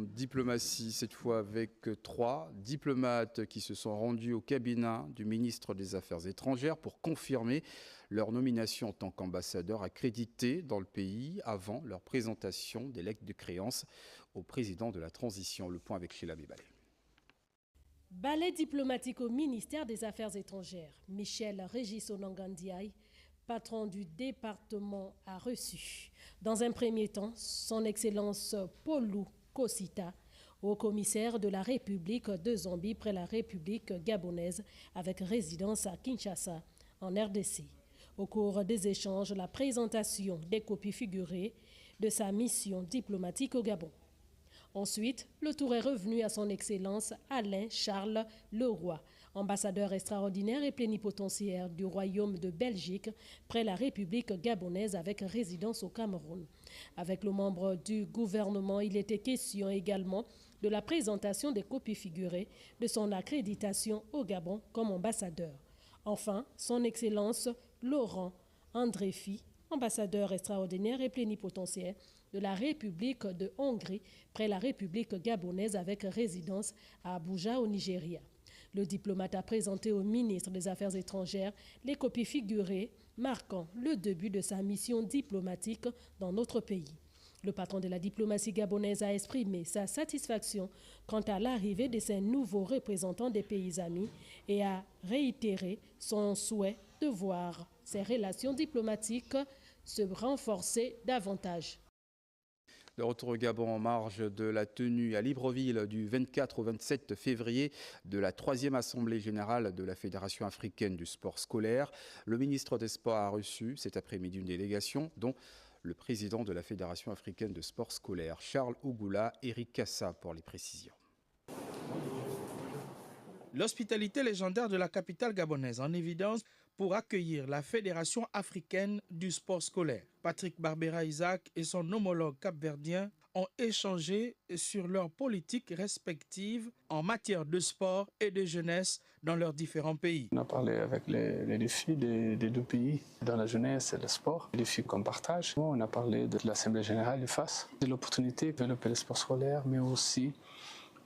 Diplomatie, cette fois avec 3 diplomates qui se sont rendus au cabinet du ministre des Affaires étrangères pour confirmer leur nomination en tant qu'ambassadeur accrédité dans le pays avant leur présentation des lettres de créance au président de la transition. Le point avec Sheila Bibalé. Balai diplomatique au ministère des Affaires étrangères. Michel Régis Onangandiaï, patron du département, a reçu, dans un premier temps, son Excellence Paulou Kosita, haut commissaire de la République de Zambie près la République gabonaise, avec résidence à Kinshasa, en RDC. Au cours des échanges, la présentation des copies figurées de sa mission diplomatique au Gabon. Ensuite, le tour est revenu à son Excellence Alain Charles Leroy, ambassadeur extraordinaire et plénipotentiaire du Royaume de Belgique près la République gabonaise avec résidence au Cameroun. Avec le membre du gouvernement, il était question également de la présentation des copies figurées de son accréditation au Gabon comme ambassadeur. Enfin, son Excellence Laurent Andréfi, ambassadeur extraordinaire et plénipotentiaire de la République de Hongrie près la République gabonaise avec résidence à Abuja au Nigeria. Le diplomate a présenté au ministre des Affaires étrangères les copies figurées marquant le début de sa mission diplomatique dans notre pays. Le patron de la diplomatie gabonaise a exprimé sa satisfaction quant à l'arrivée de ces nouveaux représentants des pays amis et a réitéré son souhait de voir ces relations diplomatiques se renforcer davantage. De retour au Gabon en marge de la tenue à Libreville du 24 au 27 février de la 3e Assemblée générale de la Fédération africaine du sport scolaire. Le ministre des Sports a reçu cet après-midi une délégation dont le président de la Fédération africaine de sport scolaire, Charles Ougoula, Eric Kassa pour les précisions. L'hospitalité légendaire de la capitale gabonaise en évidence pour accueillir la Fédération africaine du sport scolaire. Patrick Barbera-Isaac et son homologue capverdien ont échangé sur leurs politiques respectives en matière de sport et de jeunesse dans leurs différents pays. On a parlé avec les défis des deux pays dans la jeunesse et le sport, les défis qu'on partage. On a parlé de l'Assemblée générale du FAS, de l'opportunité de développer le sport scolaire, mais aussi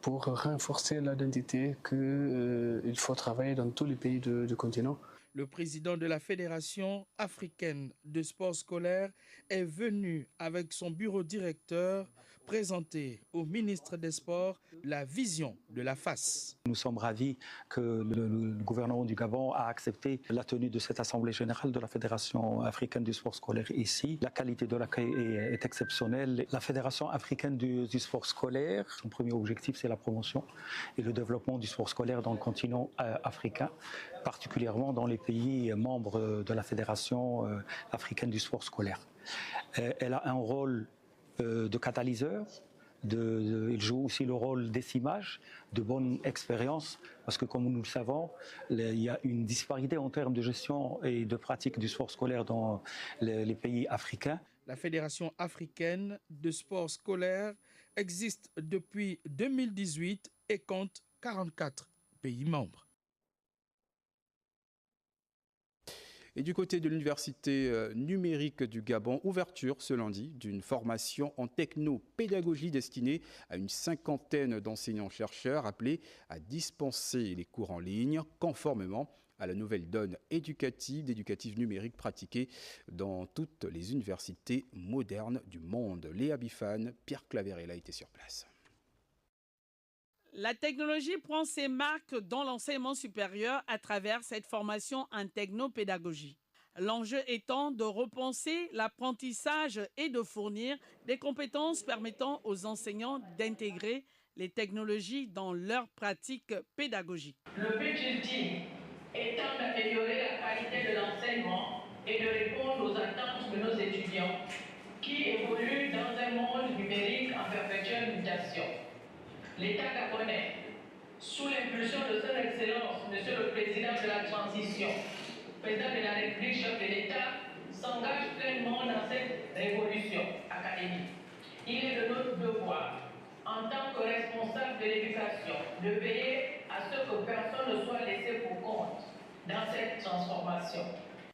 pour renforcer l'identité qu'il faut travailler dans tous les pays du continent. Le président de la Fédération africaine de sport scolaire est venu avec son bureau directeur présenter au ministre des Sports la vision de la FAS. Nous sommes ravis que le gouvernement du Gabon a accepté la tenue de cette Assemblée générale de la Fédération africaine du sport scolaire ici. La qualité de l'accueil est exceptionnelle. La Fédération africaine du sport scolaire, son premier objectif, c'est la promotion et le développement du sport scolaire dans le continent africain, particulièrement dans les pays membres de la Fédération africaine du sport scolaire. Elle a un rôle de catalyseur, il joue aussi le rôle d'essimage, de bonne expérience, parce que comme nous le savons, il y a une disparité en termes de gestion et de pratique du sport scolaire dans les pays africains. La Fédération africaine de sport scolaire existe depuis 2018 et compte 44 pays membres. Et du côté de l'université numérique du Gabon, ouverture ce lundi d'une formation en technopédagogie destinée à une 50aine d'enseignants-chercheurs appelés à dispenser les cours en ligne conformément à la nouvelle donne éducative numérique pratiquée dans toutes les universités modernes du monde. Léa Bifane, Pierre Claverel a été sur place. La technologie prend ses marques dans l'enseignement supérieur à travers cette formation en technopédagogie. L'enjeu étant de repenser l'apprentissage et de fournir des compétences permettant aux enseignants d'intégrer les technologies dans leur pratique pédagogique. Le but ultime étant d'améliorer la qualité de l'enseignement et de répondre aux attentes de nos étudiants qui évoluent dans un monde numérique en perpétuelle mutation. L'État gabonais, sous l'impulsion de son Excellence, Monsieur le Président de la Transition, Président de la République, chef de l'État, s'engage pleinement dans cette révolution académique. Il est de notre devoir, en tant que responsable de l'éducation, de veiller à ce que personne ne soit laissé pour compte dans cette transformation.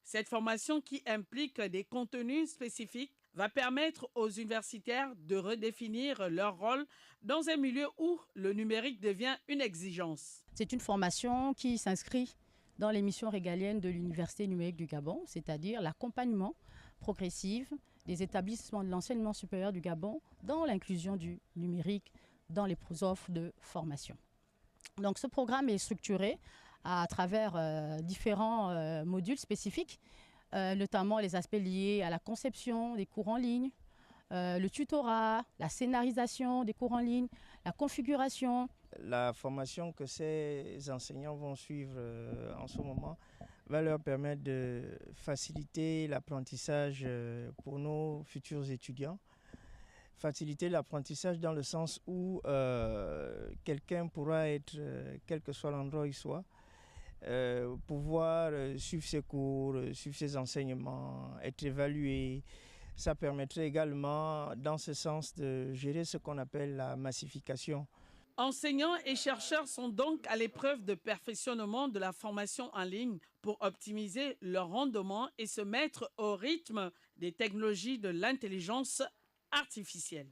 Cette formation qui implique des contenus spécifiques va permettre aux universitaires de redéfinir leur rôle dans un milieu où le numérique devient une exigence. C'est une formation qui s'inscrit dans les missions régaliennes de l'Université numérique du Gabon, c'est-à-dire l'accompagnement progressif des établissements de l'enseignement supérieur du Gabon dans l'inclusion du numérique dans les offres de formation. Donc ce programme est structuré à travers différents modules spécifiques, notamment les aspects liés à la conception des cours en ligne, le tutorat, la scénarisation des cours en ligne, la configuration. La formation que ces enseignants vont suivre en ce moment va leur permettre de faciliter l'apprentissage pour nos futurs étudiants. Faciliter l'apprentissage dans le sens où quelqu'un pourra être, quel que soit l'endroit où il soit, pouvoir suivre ses cours, suivre ses enseignements, être évalué. Ça permettrait également, dans ce sens, de gérer ce qu'on appelle la massification. Enseignants et chercheurs sont donc à l'épreuve de perfectionnement de la formation en ligne pour optimiser leur rendement et se mettre au rythme des technologies de l'intelligence artificielle.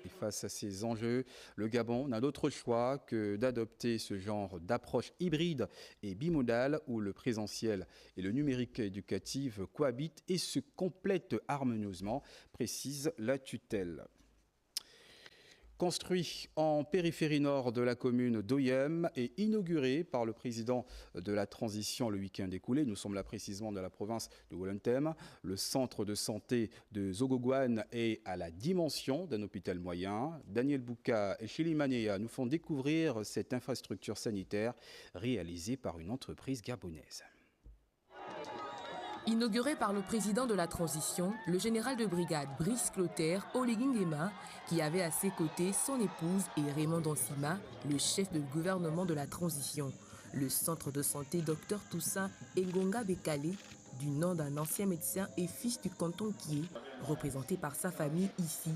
Et face à ces enjeux, le Gabon n'a d'autre choix que d'adopter ce genre d'approche hybride et bimodale où le présentiel et le numérique éducatif cohabitent et se complètent harmonieusement, précise la tutelle. Construit en périphérie nord de la commune d'Oyem et inauguré par le président de la transition le week-end écoulé, nous sommes là précisément dans la province de Wollontem, le centre de santé de Zogogouane est à la dimension d'un hôpital moyen. Daniel Bouka et Chili Manéa nous font découvrir cette infrastructure sanitaire réalisée par une entreprise gabonaise. Inauguré par le président de la transition, le général de brigade Brice Clotaire Oligingema, qui avait à ses côtés son épouse et Raymond Donsima, le chef de gouvernement de la transition. Le centre de santé Dr Toussaint Engonga Bekale, du nom d'un ancien médecin et fils du canton Kié, représenté par sa famille ici,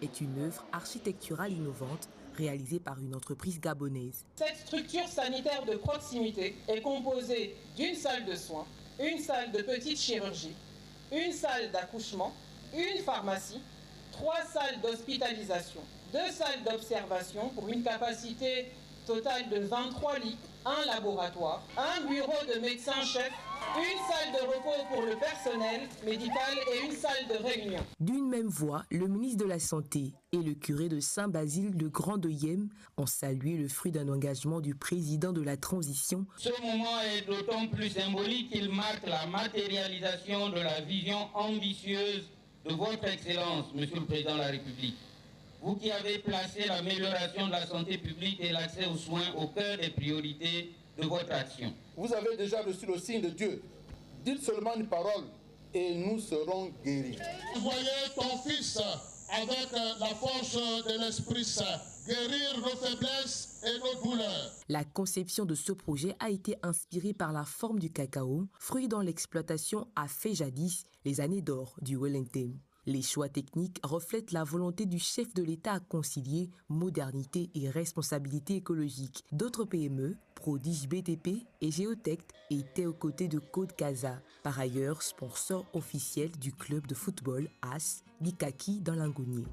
est une œuvre architecturale innovante réalisée par une entreprise gabonaise. Cette structure sanitaire de proximité est composée d'une salle de soins, une salle de petite chirurgie, une salle d'accouchement, une pharmacie, 3 salles d'hospitalisation, 2 salles d'observation pour une capacité totale de 23 lits, un laboratoire, un bureau de médecin-chef, une salle de repos pour le personnel médical et une salle de réunion. D'une même voix, le ministre de la Santé et le curé de Saint-Basile de Grand-Oyem ont salué le fruit d'un engagement du président de la transition. Ce moment est d'autant plus symbolique qu'il marque la matérialisation de la vision ambitieuse de votre Excellence, Monsieur le Président de la République. Vous qui avez placé l'amélioration de la santé publique et l'accès aux soins au cœur des priorités de votre action. Vous avez déjà reçu le signe de Dieu. Dites seulement une parole et nous serons guéris. Voyez ton fils avec la force de l'Esprit Saint guérir nos faiblesses et nos douleurs. La conception de ce projet a été inspirée par la forme du cacao, fruit dont l'exploitation a fait jadis les années d'or du Wollontem. Les choix techniques reflètent la volonté du chef de l'État à concilier modernité et responsabilité écologique. D'autres PME, Prodige BTP et Géotech, étaient aux côtés de Code Casa, par ailleurs sponsor officiel du club de football AS d'Ikaki dans l'Ingounier.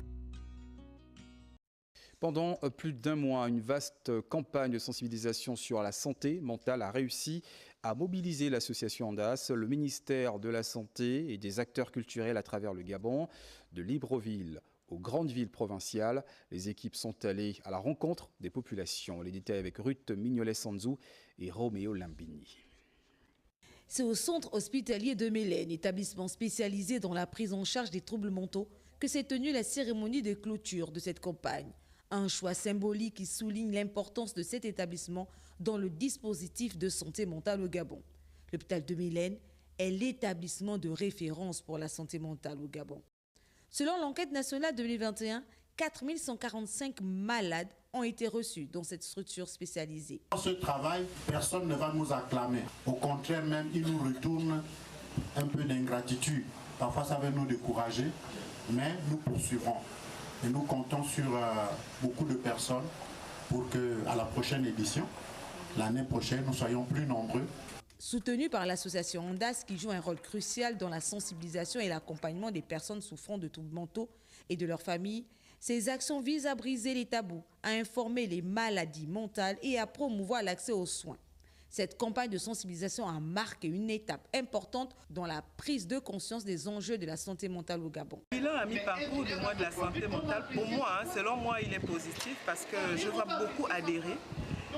Pendant plus d'1 mois, une vaste campagne de sensibilisation sur la santé mentale a réussi à mobiliser l'association Andas, le ministère de la Santé et des acteurs culturels à travers le Gabon. De Libreville aux grandes villes provinciales, les équipes sont allées à la rencontre des populations. Les détails avec Ruth Mignolet-Sanzou et Roméo Lambini. C'est au centre hospitalier de Mélène, établissement spécialisé dans la prise en charge des troubles mentaux, que s'est tenue la cérémonie de clôture de cette campagne. Un choix symbolique qui souligne l'importance de cet établissement dans le dispositif de santé mentale au Gabon. L'hôpital de Mélène est l'établissement de référence pour la santé mentale au Gabon. Selon l'enquête nationale 2021, 4145 malades ont été reçus dans cette structure spécialisée. Dans ce travail, personne ne va nous acclamer. Au contraire même, il nous retourne un peu d'ingratitude. Parfois ça va nous décourager, mais nous poursuivrons. Et nous comptons sur beaucoup de personnes pour qu'à la prochaine édition, l'année prochaine, nous soyons plus nombreux. Soutenu par l'association Ondas qui joue un rôle crucial dans la sensibilisation et l'accompagnement des personnes souffrant de troubles mentaux et de leurs familles, ces actions visent à briser les tabous, à informer les maladies mentales et à promouvoir l'accès aux soins. Cette campagne de sensibilisation a marqué une étape importante dans la prise de conscience des enjeux de la santé mentale au Gabon. Le bilan à mi-parcours du mois de la santé mentale, pour moi, selon moi, il est positif parce que je vois beaucoup adhérer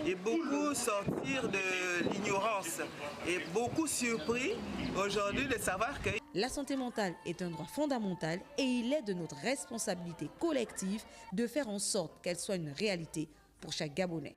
et beaucoup sortir de l'ignorance et beaucoup surpris aujourd'hui de savoir que la santé mentale est un droit fondamental et il est de notre responsabilité collective de faire en sorte qu'elle soit une réalité pour chaque Gabonais.